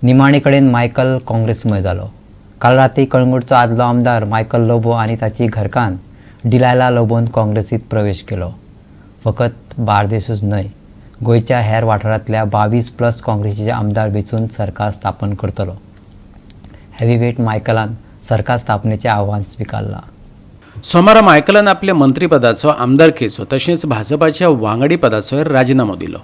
निमाणे कडेन मायकल काँग्रेसमय जालो। काल राती कळंगूटचो आदलो आमदार मायकल लोबो आनी ताची घरकान्न डिलायला लोबोन काँग्रेसींत प्रवेश केलो। फकत बार्देसूच न्हय, गोंयच्या हेर वाठारांतल्या 22+ काँग्रेसीचे आमदार वेंचून सरकार स्थापन करतलो। हेवीवेट मायकलान सरकार स्थापनेचें आव्हान स्विकारलां। सोमारा मायकलान आपल्या मंत्रीपदाचो, आमदारकेचो तशेंच भाजपाच्या वांगडी पदाचो राजिनामो दिलो।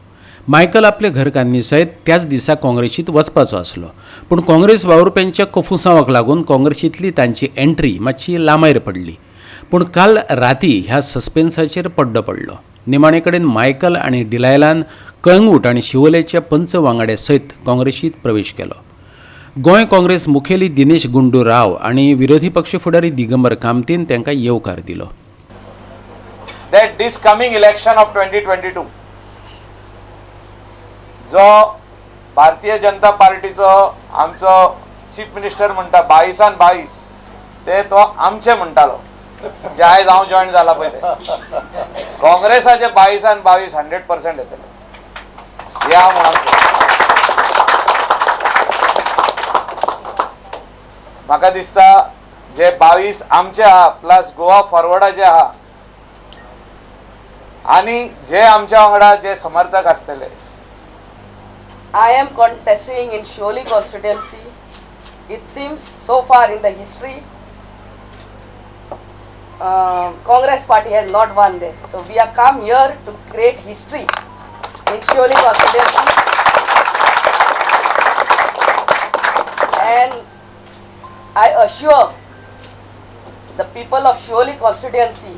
मायकल आपले घरकान्नी सयत त्याच दिसा काँग्रेसींत वचपाचो आसलो, पूण काँग्रेस वावुरप्यांच्या कफुसांवाक लागून काँग्रेसींतली तांची एंट्री मातशी लांबयर पडली। पूण काल राती ह्या सस्पेन्साचेर पड्डो पडलो। निमाणे कडेन मायकल आनी डिलायलान कळंगूट आनी शिवोलेच्या पंच वांगड्या सयत काँग्रेसींत प्रवेश केलो। गोंय काँग्रेस मुखेली दिनेश गुंडू राव आनी विरोधी पक्ष फुडारी दिगंबर कामतीन तांकां येवकार दिलो। That this coming election of 2022 जो भारतीय जनता पार्टीचो आमचो चीफ मिनिस्टर म्हणटा 22 ते तो आमचे म्हणटालो, जे आयज हांव जॉईन जाला पळय ते काँग्रेसाचे 22 100% येतले हे हांव म्हणून म्हाका दिसता जे 22 आमचे आहा प्लस गोवा फॉरवर्डाचे आहा आनी जे आमच्या वांगडा जे समर्थक आसतले। I am contesting in Shioli constituency. It seems so far in the history, Congress party has not won there. So we have come here to create history in Shioli constituency. And I assure the people of Shioli constituency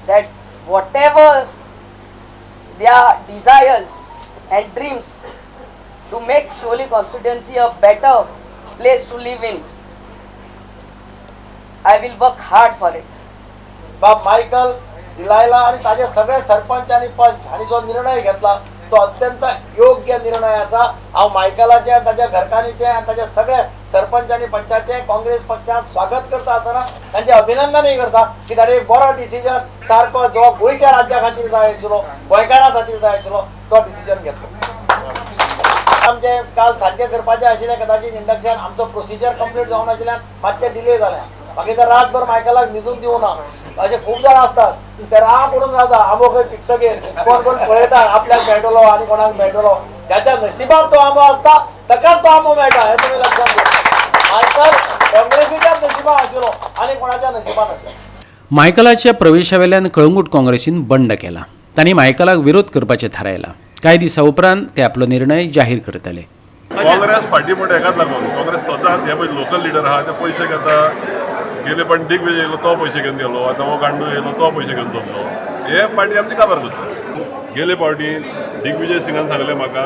that whatever their desires and dreams to make Shioli constituency a better place to live in, I will work hard for it. बाब Michael Delilah आणि ताजे सगळे सरपंच आणि पंच आणि जो निर्णय घेतला तो अत्यंत योग्य निर्णय असा। हांव मायकलाचे, ताच्या घरकान्नीचे आणि ताच्या सगळे सरपंच आणि पंचाचे काँग्रेस पक्षात स्वागत करता आसतना तांचे अभिनंदनय करता की ताणें बरो डिसिजन सारको जो गोंयच्या राज्या खातीर जाय आशिल्लो, गोंयकारां खातीर जाय आशिल्लो तो डिसिजन घेतलो। आमचे काल सांजे करपाचें आशिल्लें कदाचित इंडक्शन, आमचो प्रोसिजर कंप्लीट जावन आशिल्ल्यान मातशें डिले जालें। मागीर तर रातभर मायकलाक न्हिदूंक दिवना अशें खूब जाण आसतात, ते रात उडून रावता आंबो खंय पिकतकीर कोण कोण पळयता आपल्याक मेळटलो आनी कोणाक मेळटलो। ज्याच्या नशिबात तो आंबो आसता ताकाच तो आंबो मेळटा हें तुमी लक्षात घेवचें। मायकल काँग्रेसीच्याच नशिबान आशिल्लो आनी कोणाच्या नशिबान आशिल्लो। मायकलाच्या प्रवेशावेल्यान कळंगूट काँग्रेसीन बंड केला। तांणी मायकलाक विरोध करपाचें थारायलां। कांय दिसा उपरांत ते आपलो निर्णय जाहीर करतले। काँग्रेस फाटी म्हणटा हेकाच लागून काँग्रेस स्वता हे पळय लोकल लिडर आहा ते पयशे घेता। गेले पण दिग्विजय येयलो तो पयशे घेवन गेलो, आतां हो गांडू येयलो तो पयशे घेवन जमलो। हे पार्टी आमची काबार करता। गेले पावटीन दिग्विजय सिंगान सांगलें म्हाका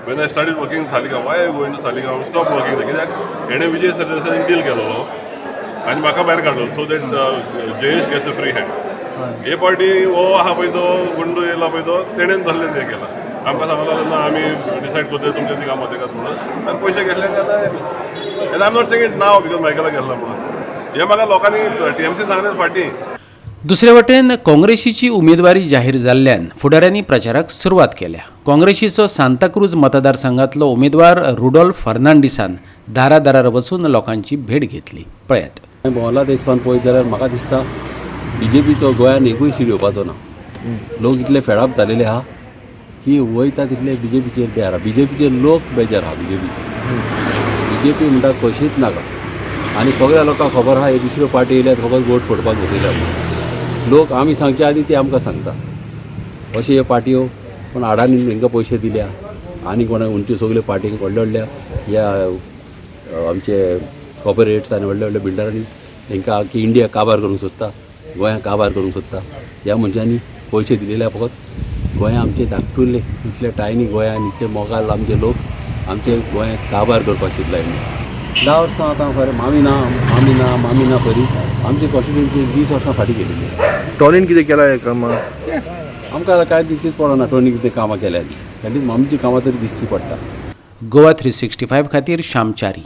when I started working Saligao, why going to Saligao, stop working, कित्याक हेणें विजय सरदेसाईन डील केलो आनी म्हाका भायर काडलो so that Jayesh gets a free hand. हे पार्टी हो आहा पळय तो गुंडू येयला पळय तो तेणेन धरलें हें केलां। आमकां सांगूंक लागलें ना आमी डिसायड करता तुमचें ती कामां तेकाच म्हणून आनी पयशे घेतले आनी आतां and I am not saying it now because मायकलाक गेल्ला म्हणून हे म्हाका लोकांनी टीएमसी सांगलें फाटीं। दुसरे वटेन काँग्रेसीची उमेदवारी जाहीर जाल्ल्यान फुडाऱ्यांनी प्रचाराक सुरवात केल्या। काँग्रेसीचो सांताक्रूज मतदारसंघातलो उमेदवार रुडॉल्फ फर्नांडिसान दारादारार वचून लोकांची भेट घेतली। पळयात। भोवला देशपान पळयत जाल्यार म्हाका दिसता बीजेपीचो गोंयान एकूय सीट येवपाचो ना। लोक इतले फेडअप जालेले आहा की वयता तितले बीजेपीचेर बेजार आहा। बीजेपीचे लोक बेजार आहा। बीजेपी म्हणटा कशीच नाका आनी सगळ्या लोकांक खबर आहा हे दुसऱ्यो पार्टी येयल्यात फकत वोट फोडपाक बसयल्या म्हणून। लोक आमी सांगच्या आदी ते आमकां सांगता अशे हे पार्ट्यो पूण आडांनी तांकां पयशे दिल्या आनी कोणाक खंयच्यो सगल्यो पार्टींक व्हडल्या व्हडल्या ह्या आमचे कॉर्पोरेट्स आनी व्हडल्या व्हडल्या बिल्डरांनी तांकां आख्खी इंडिया काबार करूंक सोदता, गोंयाक काबार करूंक सोदता। ह्या मनशांनी पयशे दिलेल्या फकत गोंया आमचे धाकटुल्ले इतल्या टायनी गोंयान इतले मोगाल आमचे लोक आमचे गोंयाक काबार करपाक चिंतला। 10 वर्सां आतां खरें मामिना परी आमची कॉन्स्टिट्युएन्सी 20 वर्सां फाटीं गेलेली। टॉनीन कितें केलां हें कामां? आमकां कांय दिसतीच पडना टॉनी कितें कामां केल्यार, आमची कामां तरी दिसती पडटा। गोवा 365 खातीर श्याम च्यारी।